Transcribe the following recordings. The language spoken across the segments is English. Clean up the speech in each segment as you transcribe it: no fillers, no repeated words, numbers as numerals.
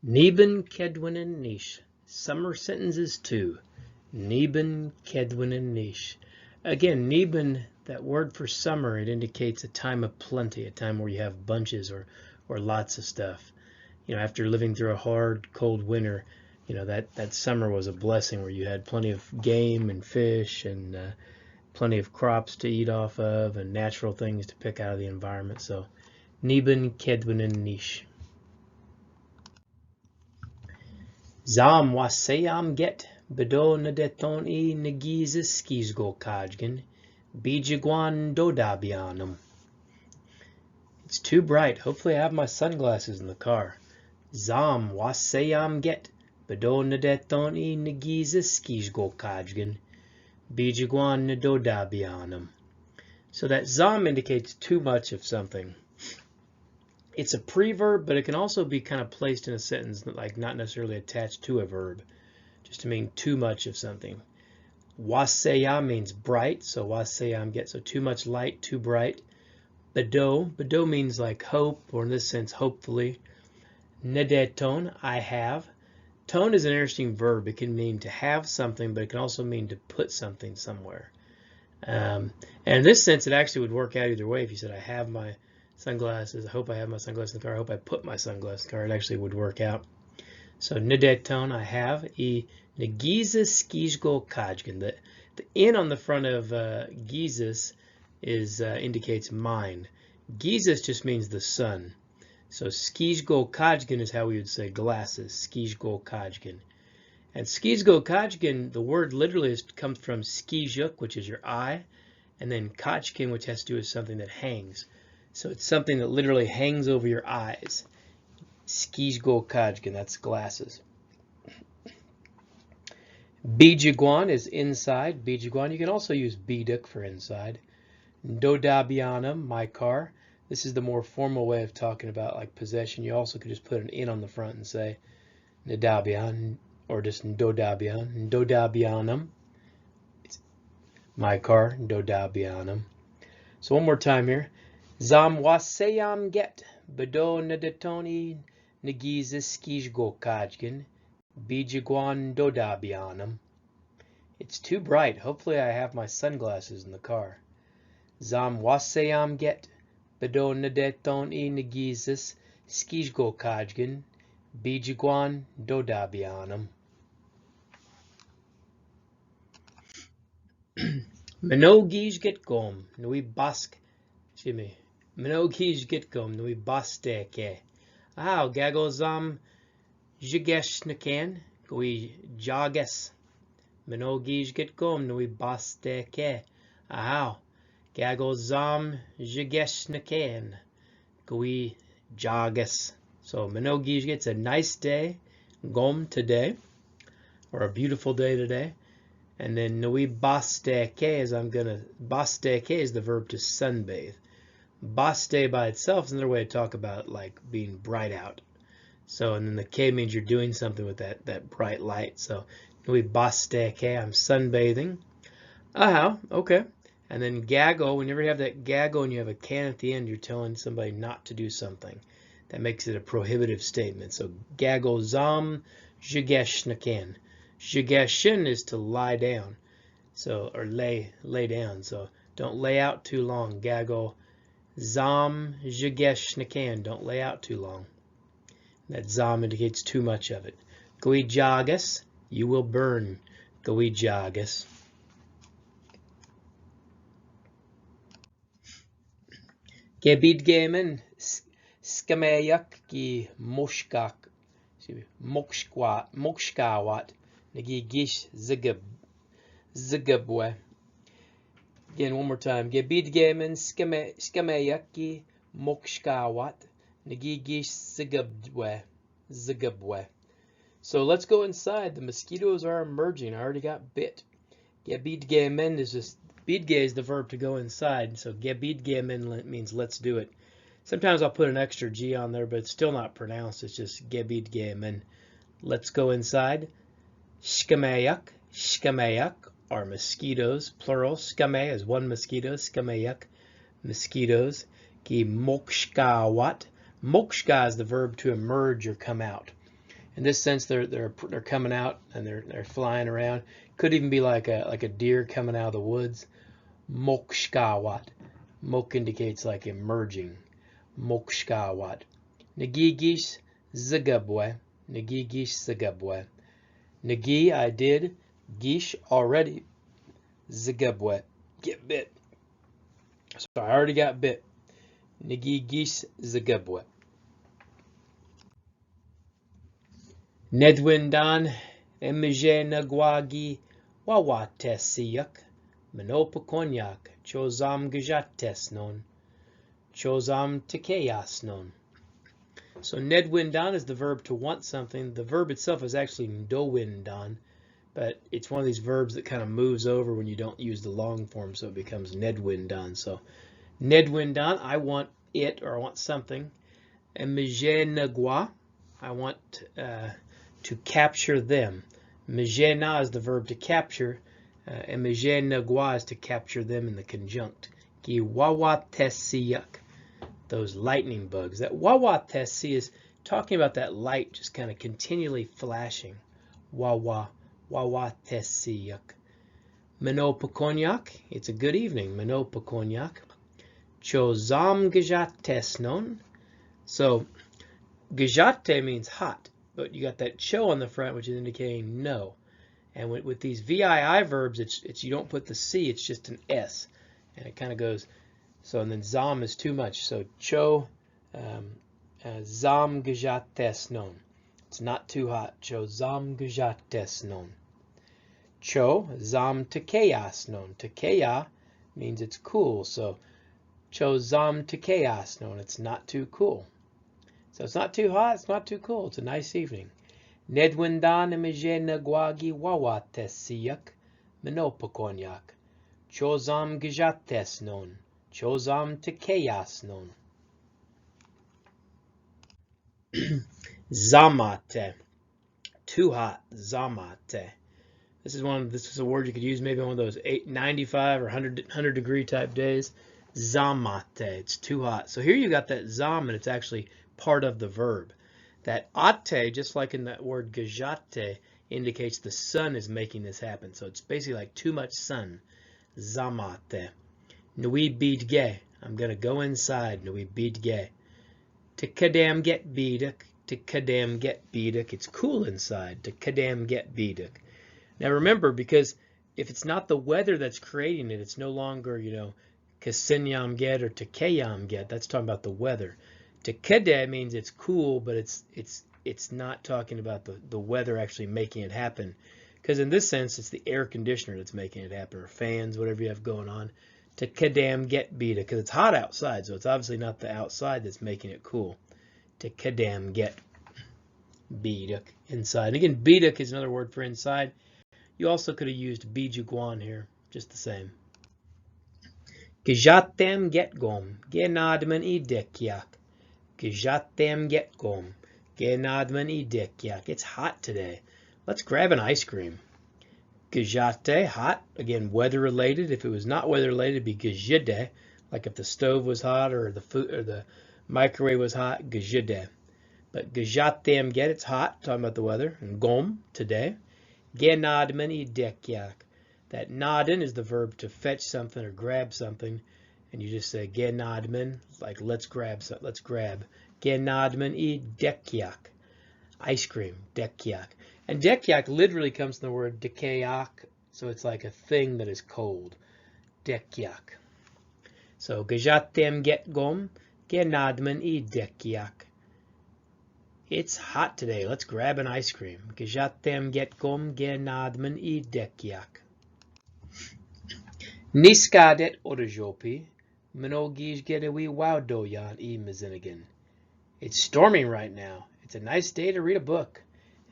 Neben Kedwin Nish. Summer sentences 2. Neben Kedwin Nish. Again, neben, that word for summer, it indicates a time of plenty, a time where you have bunches or lots of stuff. You know, after living through a hard, cold winter, you know, that summer was a blessing where you had plenty of game and fish and plenty of crops to eat off of and natural things to pick out of the environment. So, neben Kedwin Nish. Zam wasayam get bedo nadeton I nagizis skizgo kajgan bijiguan dodabianum. It's too bright. Hopefully I have my sunglasses in the car. Zam wasayam get bedo nadeton I nagizis skizgo kajgan bijiguan dodabianum. So that zam indicates too much of something. It's a preverb, but it can also be kind of placed in a sentence, like not necessarily attached to a verb, just to mean too much of something. Waseyam means bright, so waseyam get, so too much light, too bright. Bedo means like hope, or in this sense, hopefully. Nedeton, I have. Tone is an interesting verb. It can mean to have something, but it can also mean to put something somewhere. And in this sense, it actually would work out either way. If you said, I have my sunglasses, I hope I have my sunglasses in the car, I hope I put my sunglasses in the car, it actually would work out. So nedeton, I have. I negizis skizgo kajgan. The N on the front of gizis is indicates mind. Gizis just means the sun. So skizgo kajgan is how we would say glasses. Skizgo kajgan. And skizgo kajgan, the word literally comes from skizuk, which is your eye, and then kajgan, which has to do with something that hangs. So it's something that literally hangs over your eyes. Skizgo kajgan, that's glasses. Bijiguan is inside. Bijiguan, you can also use biduk for inside. Dodabianum, my car. This is the more formal way of talking about like possession. You also could just put an in on the front and say Nadabian, or just Dodabian. Dodabianum. It's my car, Dodabianum. So one more time here. Zam waseyam get bedo nadetoni nagizis skizgo kajgan bijiguan dodabianum. It's too bright. Hopefully I have my sunglasses in the car. Zam waseyam get bedo nadetoni nagizis skizgo kajgan bijiguan dodabianum. Minogij get gom nui bask. Excuse me. Minogij get gom nui basteke. Aho gago zam jigesh nakan gui jages. Minogij get gom nui basteke. Aho gago zam jigesh nakan gui jages. So minogij gets a nice day, gom today, or a beautiful day today. And then nui basteke is basteke is the verb to sunbathe. Baste by itself is another way to talk about like being bright out. So, and then the K means you're doing something with that bright light. So, nui basteke, I'm sunbathing. Aha, okay. And then gago, whenever you have that gago and you have a can at the end, you're telling somebody not to do something. That makes it a prohibitive statement. So, gago zam jigesh nakan. Jigeshin is to lie down. So, or lay down. So, don't lay out too long. Gago zam jigesh nakan. Don't lay out too long. That zam indicates too much of it. Gui jagas, you will burn. Gui jagas. Gebidgemen skameyak ki moshkak. Mokshkawat. Nagi gish zigabwe. Again, one more time. Gebidgemen skameyak ki mokshkawat. Nagi gish zigabwe. So let's go inside. The mosquitoes are emerging. I already got bit. Gebidgemen is just, bidge is the verb to go inside. So gebidgemen means let's do it. Sometimes I'll put an extra G on there, but it's still not pronounced. It's just gebidgemen. Let's go inside. Shkameyak are mosquitoes, plural. Skame is one mosquito. Skameyak, mosquitoes. Ki mokshkawat. Mokshka is the verb to emerge or come out. In this sense, they're coming out and they're flying around. Could even be like a deer coming out of the woods. Mokshkawat. Mok indicates like emerging. Mokshkawat. Nagigish zagabwe. Nagigish zagabwe. Nagi, I did. Gish, already. Zagabwe, get bit. So I already got bit. Nagigish zagabwe. Nedwindan emije nagwagi wawatesiyak. Manopakonyak. Chozam gajatesnon. Chozam tekeyasnon. So nedwindan is the verb to want something. The verb itself is actually ndowindan, but it's one of these verbs that kind of moves over when you don't use the long form, so it becomes nedwindan. So nedwindan, I want it, or I want something. Emije I want to capture them. Mijena is the verb to capture. Emije nagwa is to capture them in the conjunct. Ki wawatesiyak. Those lightning bugs. That wawatesi is talking about that light just kind of continually flashing. Wawatesiyak. Manopakonyak. It's a good evening. Manopakonyak. Chozam gajatesnon. So gajate means hot, but you got that cho on the front, which is indicating no. And with these VII verbs, it's you don't put the C, it's just an S, and it kind of goes. So and then zam is too much. So cho zam gajatesnon. It's not too hot. Cho zam gajatesnon. Cho zam tekeyasnon. Tekeya means it's cool. So cho zam tekeyasnon. It's not too cool. So it's not too hot. It's not too cool. It's a nice evening. Nedwindan emije nagwagi wawatesiyak menopakonyak. Chozam gajatesnon. Chozam tekeyasnon. Zamate. Too hot. Zamate. This is a word you could use maybe on one of those 95 or 100 degree type days. Zamate. It's too hot. So here you got that zam, and it's actually part of the verb. That ate, just like in that word gajate, indicates the sun is making this happen. So it's basically like too much sun. Zamate. Nui bidge. I'm going to go inside. Nui bidge. To kadam get biduk. To kadam get biduk. It's cool inside. To kadam get biduk. Now remember, because if it's not the weather that's creating it, it's no longer, kasinyam get or tekeyam get. That's talking about the weather. Tekede means it's cool, but it's not talking about the weather actually making it happen. Because in this sense, it's the air conditioner that's making it happen, or fans, whatever you have going on. Tekadam get bida, because it's hot outside, so it's obviously not the outside that's making it cool. Tekadam get biduk, inside. And again, biduk is another word for inside. You also could have used bijuguan here, just the same. Gajatem get gom, genadman idekyak. Gajatem get gom, genadman idekyak. It's hot today. Let's grab an ice cream. Gajate, hot, again, weather related. If it was not weather related, it'd be gajide, like if the stove was hot or the food or the microwave was hot, gajide. But gajatem get, it's hot, talking about the weather. And gom, today. Genadman idekyak. That nadin is the verb to fetch something or grab something, and you just say genadman, like let's grab. Genadman idekyak. Ice cream, dekyak. And dekyak literally comes from the word dekayak, so it's like a thing that is cold. Dekyak. So gajatem get gom, genadman idekyak. It's hot today. Let's grab an ice cream. Gajatem get gom, genadman idekyak. Niskadet orajopi, minogish gedewi waudoyan I mizinigan. It's storming right now. It's a nice day to read a book.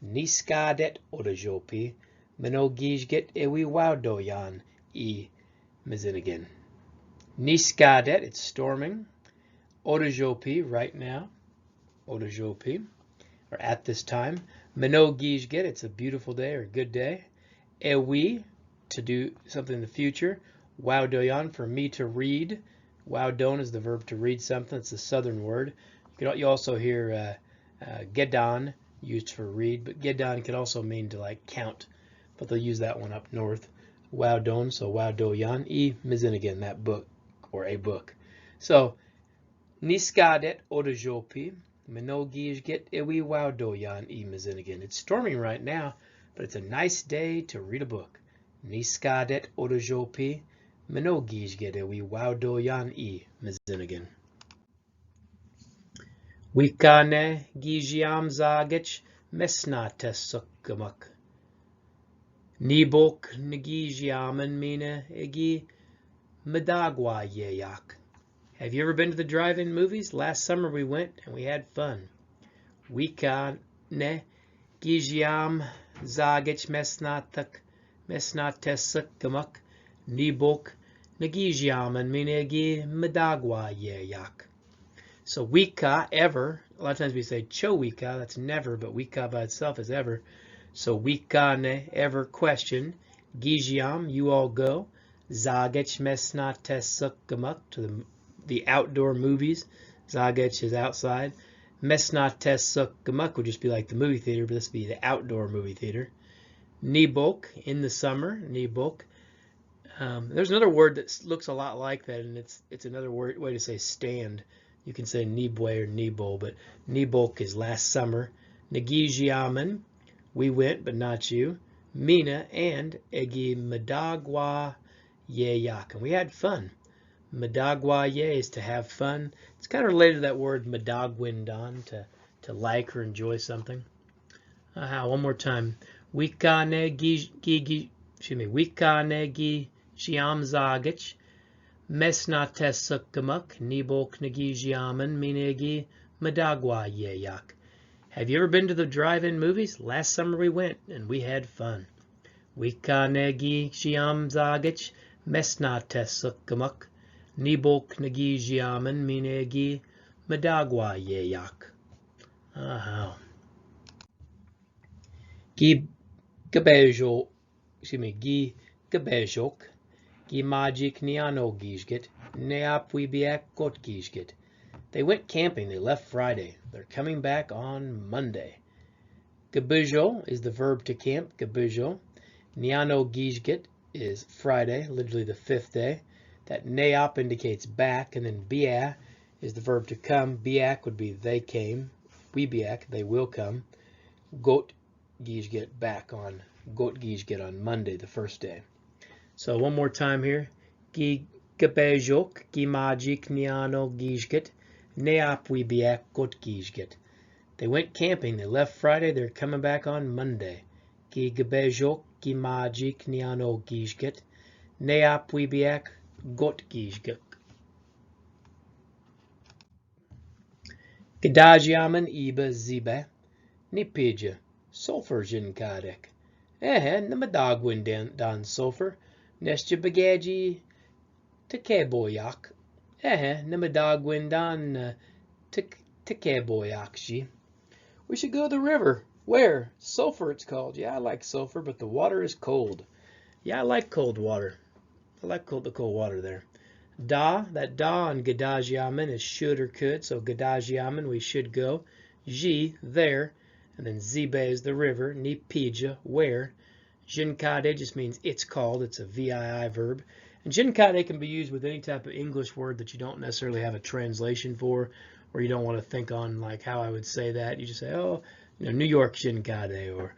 Niskadet orajopi, minogish get ewi waudoyan I mizinigan. Niskadet, it's storming. Orajopi, right now. Orajopi, or at this time. Minogish get, it's a beautiful day or a good day. Ewi, to do something in the future. Waudoyan, for me to read. Waudon is the verb to read something. It's a southern word. You also hear gedan, used for read, but Gedan can also mean to like count, but they'll use that one up north. Wowdon, so Wowdoyan, E Mizinigan, that book or a book. So Niskadet Odajopi, Minogijget Iwi Wowdoyan, E Mizinigan. It's storming right now, but it's a nice day to read a book. Niskadet Odajopi, Minogijget Iwi Wowdoyan, E Mizinigan. Wikane Gijiam Zagich Mesnata Sukkamak. Nibok Nagijiaman Mina Igi Madagwa Yeyak. Have you ever been to the drive-in movies? Last summer we went and we had fun. Wikane Gijiam Zagich Mesnata Sukkamak. Nibok Nagijiaman Mina Igi Madagwa Yeyak. So wika, ever. A lot of times we say cho wika, that's never, but wika by itself is ever. So wikane, ever, question. Gijiam, you all go. Zagech mesnate sukkamak, to the outdoor movies. Zagech is outside. Mesnate sukkamak would just be like the movie theater, but this would be the outdoor movie theater. Nibok, in the summer. Nibok. There's another word that looks a lot like that, and it's another way to say stand. You can say Nibwe or Nibo, but Nibok is last summer. Nagijiaman, we went, but not you. Mina and Egi Madagwa Yeyak, and we had fun. Madagwa Ye is to have fun. It's kind of related to that word Madagwindan, to like or enjoy something. One more time. Wikane Shiam Zagich. Mesnate sukkamak, nibok nagijiaman minegi madagwa yeyak. Have you ever been to the drive-in movies? Last summer we went and we had fun. Wika negi shiam zagich, mesnate sukkamak, nibok nagijiaman minegi madagwa yeyak. Gi gabejok, gi gabejok. Gimajik niano gijget, neapwibiak got gijget. They went camping. They left Friday. They're coming back on Monday. Gabujo is the verb to camp. Gabujo. Niano gijget is Friday, literally the 5th day. That neap indicates back, and then bia is the verb to come. Biak would be they came. Webiak, they will come. Got gijget back on. Got gijget on Monday, the 1st day. So one more time here. Gabejok, gimajik niano gijget, neapwibiak got gijget. They went camping. They left Friday. They're coming back on Monday. Gabejok, gimajik niano gijget, neapwibiak got gijget. Gadajiaman iba ziba, nipija, sulfur jinkadek. Namadagwin dan sulfur. Nestja bagaji tekeboyak. Namadagwin dan tekeboyakji. We should go to the river. Where? Sulfur it's called. Yeah, I like sulfur, but the water is cold. Yeah, I like cold water. I like the cold water there. Da, that da on Gadajiaman is should or could, so Gadajiaman, we should go. Ji, there, and then Zibe is the river. Nipija, where. Jinkade just means it's called. It's a VII verb. And jinkade can be used with any type of English word that you don't necessarily have a translation for, or you don't want to think on like how I would say that. You just say, oh, New York jinkade, or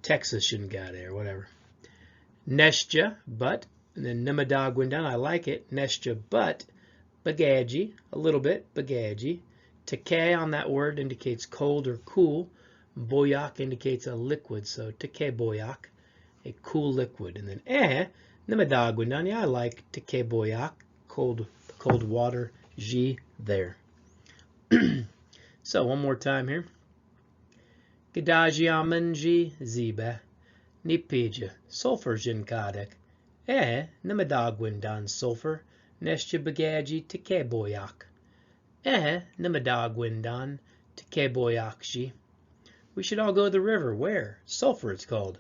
Texas jinkade, or whatever. Nestja, but, and then Nimadagwindan, I like it. Nestja, but, bagaji, a little bit, bagaji. Teke on that word indicates cold or cool. Boyak indicates a liquid, so teke boyak, a cool liquid. And then Nimadagwindan, yeah, I like teke boyak, cold water, ji, there. So one more time here. Gadajiamanji ziba, nipija, sulfur jinkadek. Nimadagwindan sulfur, nestja bagaji teke boyak. Nimadagwindan teke boyakji. We should all go to the river. Where? Sulfur it's called.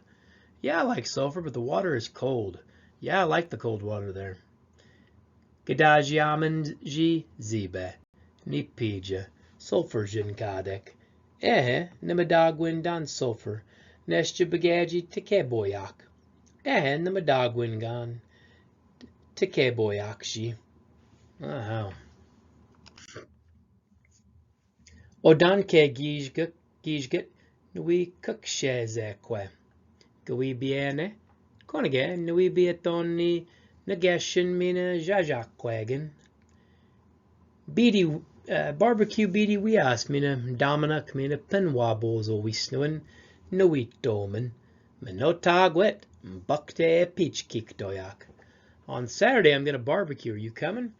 Yeah, I like sulfur, but the water is cold. Yeah, I like the cold water there. Gadajiamanji ziba, nipija, sulfur jinkadek. Namadagwin dan sulfur, Nestja bagaji tekeboyak. Namadagwin gan tekeboyakshi. Wow. Odanke gijget nui kukshezekwe. Gui biene. Konige nui bietoni nageshin mina jajakwagen. Beady barbecue beady wias mina dominak mina penwabos o wisnuin nuit domen minotagwet bukte peach kik doyak. On Saturday I'm gonna barbecue. Are you coming?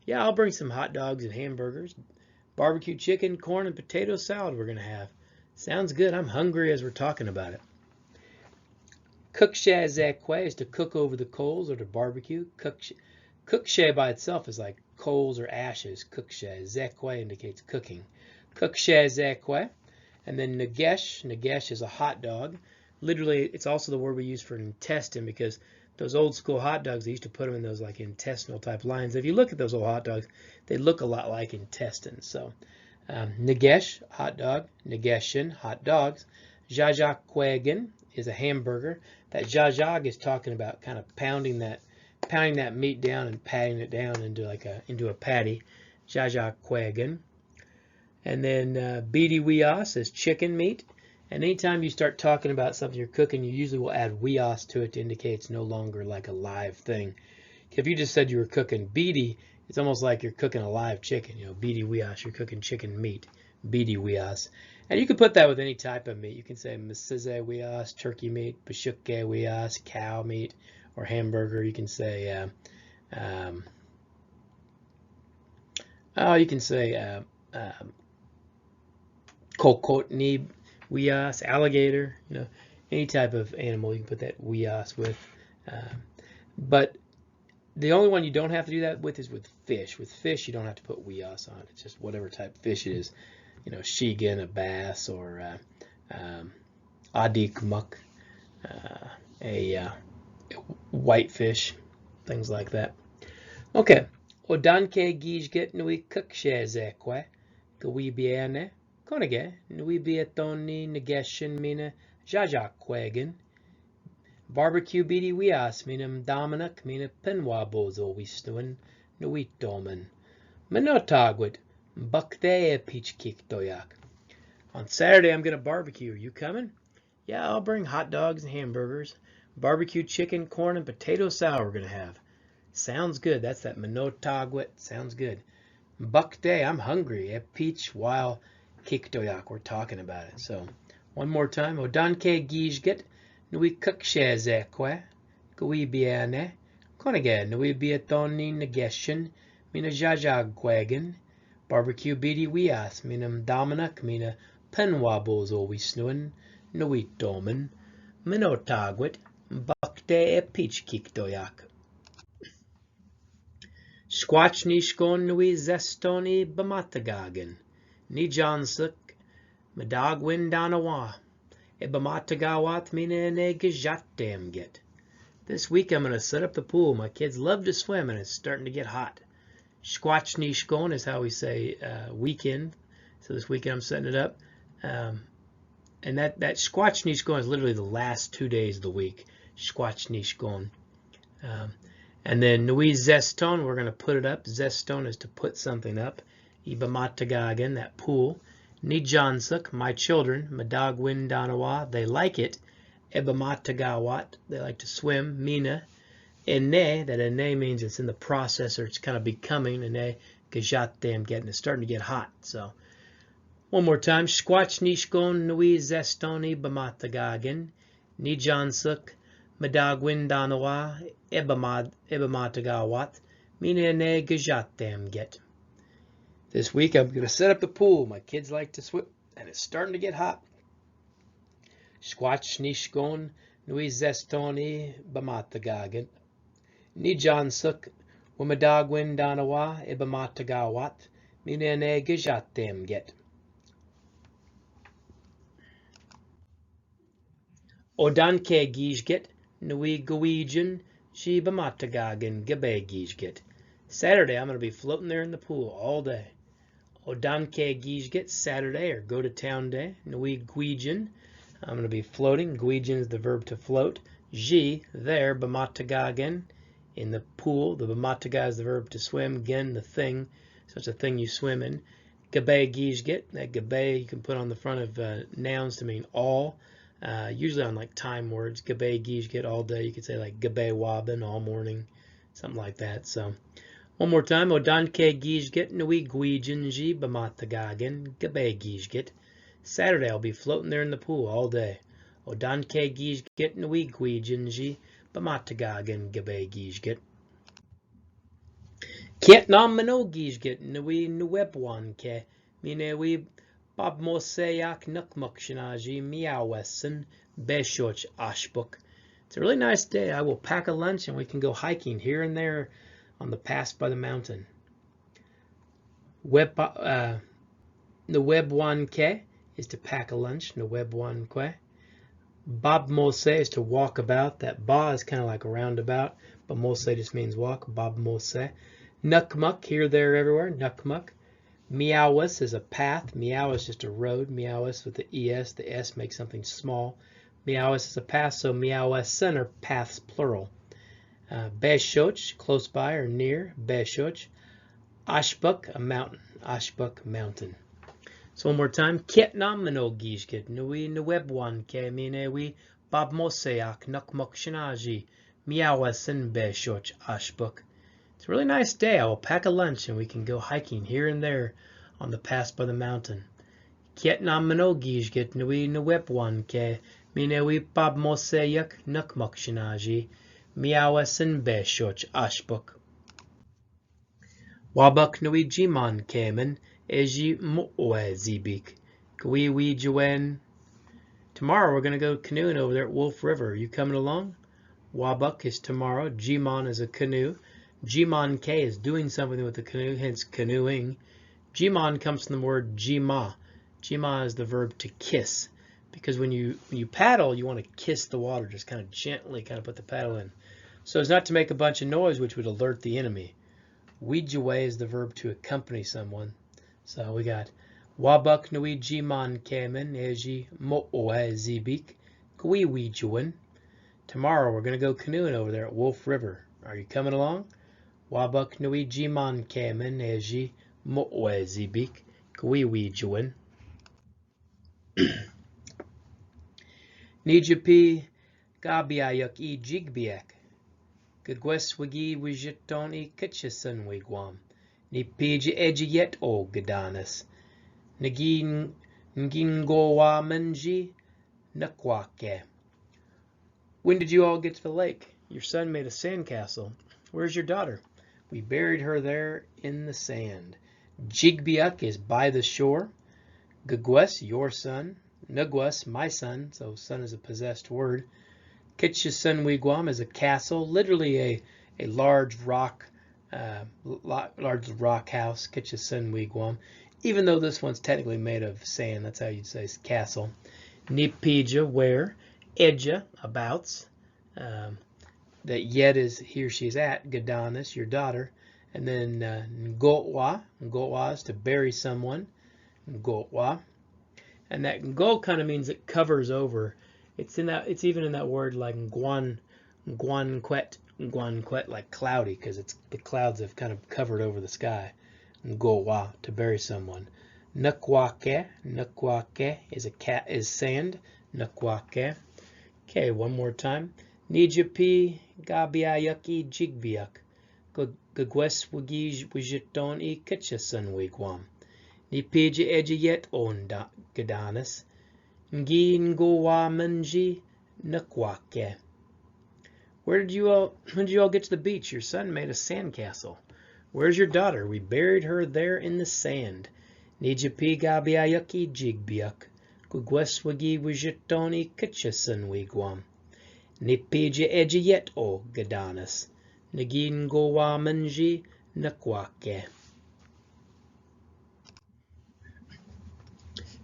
Yeah, I'll bring some hot dogs and hamburgers. Barbecue chicken, corn, and potato salad we're gonna have. Sounds good. I'm hungry as we're talking about it. Kukshazekwe is to cook over the coals or to barbecue. Kukshe by itself is like coals or ashes. Kukshazekwe indicates cooking. Kukshazekwe. And then nagesh is a hot dog. Literally, it's also the word we use for intestine, because those old school hot dogs, they used to put them in those like intestinal type lines. If you look at those old hot dogs, they look a lot like intestines. So nagesh, hot dog. Nageshin, hot dogs. Jajakwegen is a hamburger. That jajag is talking about kind of pounding that meat down and patting it down into a patty. Jajakwegen. And then bidi wias is chicken meat. And anytime you start talking about something you're cooking, you usually will add wias to it to indicate it's no longer like a live thing. If you just said you were cooking bidi, it's almost like you're cooking a live chicken. You know, bidi wias, you're cooking chicken meat. Bidi wias. And you can put that with any type of meat. You can say mesize wias, turkey meat, bashukke wias, cow meat, or hamburger. You can say, kokotni wias, alligator. You know, any type of animal you can put that wias with. But the only one you don't have to do that with is with fish. With fish, you don't have to put wias on. It's just whatever type of fish it is. You know, shigan, a bass, or adik muck, a whitefish, things like that. Okay. Odanke gijget nui kukshezekwe, gui biene, konige, nui bietoni nageshin mina jajakwegen, barbecue bidi wias minam dominak mina penwabozo wisnuin nuit domen, minotagwit, bukte peach kik doyak. On Saturday I'm gonna barbecue. Are you coming? Yeah, I'll bring hot dogs and hamburgers, barbecue chicken, corn, and potato salad we're gonna have. Sounds good. That's that minotagwit. Sounds good. Bukte, I'm hungry. A peach while kikdoyak. We're talking about it. So one more time. Odanke gijget nui kukshezekwe gui biene konige nui bietoni nageshin mina jajagwagen barbecue bidi wias minam dominak mina penwabos o wisnuin nuit domen minotagwit bukte a peach kikdoyak. Squatchnishkon nui zestoni bamatagagen, ni jansuk medagwin danawa, e bamatagawat mine gajatdam get. This week I'm going to set up the pool. My kids love to swim and it's starting to get hot. Squatchnishkon is how we say weekend. So this weekend I'm setting it up. And that Squatchnishkon is literally the last 2 days of the week. Squatchnishkon. And then nui zeston, we're going to put it up. Zeston is to put something up. Ibamatagagan, that pool. Nijansuk, my children. Madagwin danawa, they like it. Ebamatagawat, they like to swim. Mina. Ene, that ene means it's in the process or it's kind of becoming. Ene, gajatdam, getting, it's starting to get hot. So, one more time. Squatchnishkon nui zestoni bamatagagan. Nijansuk. Madagwin danawa ebamatagawat minene gajatdam get. This week I'm going to set up the pool. My kids like to swim and it's starting to get hot. Squatchnishkon nui zestoni bamatagagan. Nijansuk Wimadagwin danawa ebamatagawat minene gajatdam get. Odanke gijget nui gwijin shi bamatagagan gabe gijget. Saturday I'm going to be floating there in the pool all day. Odanke Gijget, Saturday or go to town day. Nui Guijin, I'm going to be floating. Guijin is the verb to float. Ji, there, Bamatagagen, in the pool. The Bamataga is the verb to swim. Gen, the thing. So it's a thing you swim in. Gabe Gijget, that gabe you can put on the front of nouns to mean all. Usually on like time words. Gabe Gijget, all day. You could say like Gabe Wabin, all morning. Something like that. So one more time. Odanke Gijget, Nui Guijin, Ji, Bamatagagen, Gabe Gijget. Saturday I'll be floating there in the pool all day. Odanke Gijget, Nui Guijin, Ji, Bamatagagen, Gabe Gijget. Kiet nam mano Gijget, Nui Nuwebwanke, Minewi Bob Moseyak Nukmukshinaji, Miawessen, Beshoch Ashbuk. It's a really nice day. I will pack a lunch and we can go hiking here and there on the pass by the mountain. Nwebwanke is to pack a lunch. Nwebwanke. Bob Mose is to walk about. That ba is kind of like a roundabout, but Mose just means walk. Bob Mose. Nukmuk, here, there, everywhere. Nukmuk. Miawis is a path. Miao is just a road. Miawis with the es. The s makes something small. Miawis is a path, so Miawessen are paths plural. Beshoch, close by or near. Beshoch. Ashbuk, a mountain. Ashbuk, mountain. So one more time. Kietnam mano Gijget, Nui Nwebwanke, Minewi Bob Moseyak Nukmuk Shinaji, Miawessen Beshoch Ashbuk. It's a really nice day. I will pack a lunch and we can go hiking here and there on the pass by the mountain. Kietnam mano Gijget, Nui Nwebwanke, Minewi Bob Moseyak Nukmuk Shinaji, Miawessen Beshoch Ashbuk. Wabuk Nui Jiman Kamen, Eji Mo'we Zibik. Gwi Juen. Tomorrow we're going to go canoeing over there at Wolf River. Are you coming along? Wabuk is tomorrow. Jimon is a canoe. Jimon K is doing something with the canoe, hence canoeing. Jimon comes from the word Jima. Jima is the verb to kiss. Because when you paddle, you want to kiss the water. Just kind of gently kind of put the paddle in. So as not to make a bunch of noise, which would alert the enemy. Wijue is the verb to accompany someone. So we got Wabuk Nui Jiman Kamen Eji Mo'we Zibik Gwi Wijuen. Tomorrow we're going to go canoeing over there at Wolf River. Are you coming along? Wabuk Nui Jiman Kamen Eji Mo'we Zibik Gwi Wijuen. Nijapi Gabiayuk E Jigbiek. Gagwes Wigi Wijiton E Kitchison Wigwam. Nipiji Ejiyet O Gadanas. Nagin Ngingowa Menji Nakwake. When did you all get to the lake? Your son made a sandcastle. Where's your daughter? We buried her there in the sand. Jigbiuk is by the shore. Gagwes, your son. Nugwes, my son. So son is a possessed word. Kitchison Wigwam is a castle, literally a large rock house. Kitchison Wigwam. Even though this one's technically made of sand, that's how you'd say castle. Nipija, where. Edja, abouts. That yet is he or she's at. Gadanis, your daughter. And then Ngotwa. Ngotwa is to bury someone. Ngotwa. And that Ngo kind of means it covers over. It's even in that word like Nguanquet, like cloudy, because the clouds have kind of covered over the sky. Ngowa, to bury someone. Nukwake is sand. Nukwake. Okay, one more time. Nijapi Gabiayaki Jigbiak. Gagwes Wigi Wijiton E Kitchason Wigwam. Nipija Ejiyet On Gadanis. Ngi Ngowa Menji Nukwake. When did you all get to the beach? Your son made a sandcastle. Where's your daughter? We buried her there in the sand. Nijapi Gabiayaki Jigbiak. Gugweswagi Wijitoni Kitchason Wigwam. Nipija Ejiyet O Gadanis. Nagin Gowa Menji Nukwake.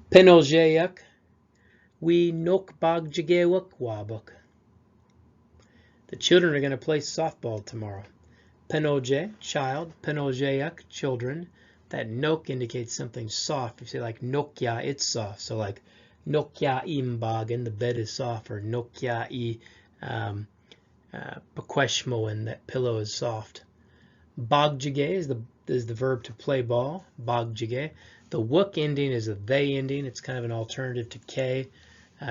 Penoljayak. We Nokbag Jagewak Wabuk. The children are going to play softball tomorrow. Penolje, child. Penoljayak, children. That nok indicates something soft. If you say like nokya, it's soft. So like nokya imbagen, the bed is soft, or nokya I pakweshmoen, that pillow is soft. Bagjige is the verb to play ball. Bagjige. The wook ending is a they ending. It's kind of an alternative to k.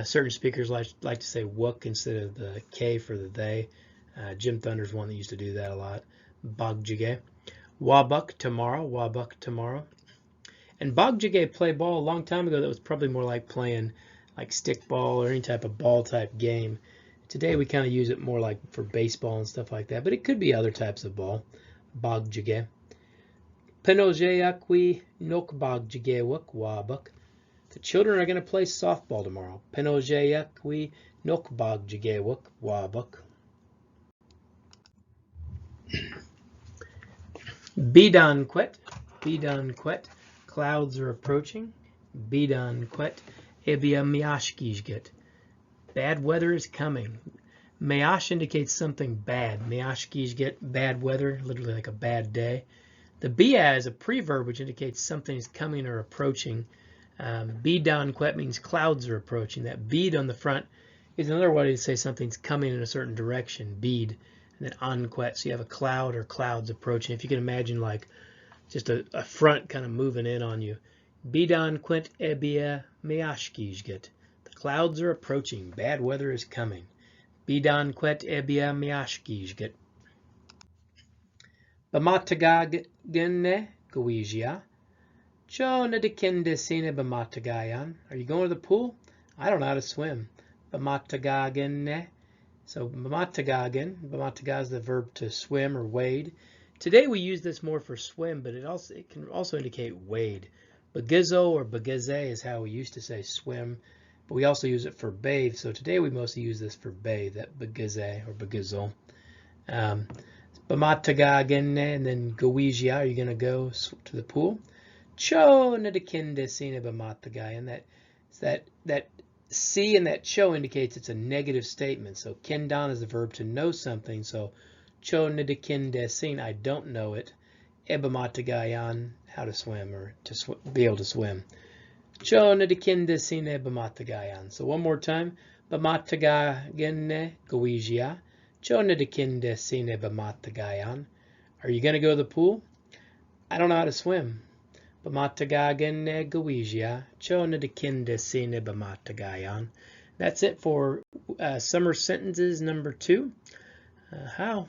Certain speakers like to say wook instead of the k for the they. Jim Thunder's one that used to do that a lot. Bagjige. Wabuk tomorrow. Wabuk tomorrow. And Bagjige play ball a long time ago. That was probably more like playing like stick ball or any type of ball type game. Today we kind of use it more like for baseball and stuff like that, but it could be other types of ball. Bagjige. Penojeyakwi nok bagjige wuk wabuk. The children are going to play softball tomorrow. Penojeyakwi nok bagjige wuk wabuk. Bidan quet. Bidan quet. Clouds are approaching. Bidan quet. Ebia miashkijget. Bad weather is coming. Meash indicates something bad. Meashkijget, bad weather, literally like a bad day. The bia is a preverb which indicates something is coming or approaching. Bidan quet means clouds are approaching. That bead on the front is another way to say something's coming in a certain direction. Bead. And then anquet, so you have a cloud or clouds approaching. If you can imagine like just a front kind of moving in on you. Bidan quet ebia meashkijget. The clouds are approaching. Bad weather is coming. Bidan quet ebia meashkijget. Bamatagagene gwijia. Cho nadikinde sine bamatagayan. Are you going to the pool? I don't know how to swim. Bamatagagene. So bamatagagen, bamataga is the verb to swim or wade. Today we use this more for swim, but it can also indicate wade. Bagizo or bagize is how we used to say swim, but we also use it for bathe. So today we mostly use this for bathe, that bagize or bagizo. Bamatagagen, and then gawija, are you going to go to the pool? Cho nadikinde sine bamatagay, and that C in that cho indicates it's a negative statement. So kendan is the verb to know something. So cho nidikinde sin, I don't know it. Ebamatagayan, how to swim or to be able to swim. Cho nidikinde sin ebamatagayan. So one more time. Bamatagagene gawija. Cho nidikinde sin ebamatagayan. Are you going to go to the pool? I don't know how to swim. Bamatagagen gawija, cho nadikinde sine bamatagayan. That's it for summer sentences number 2. How?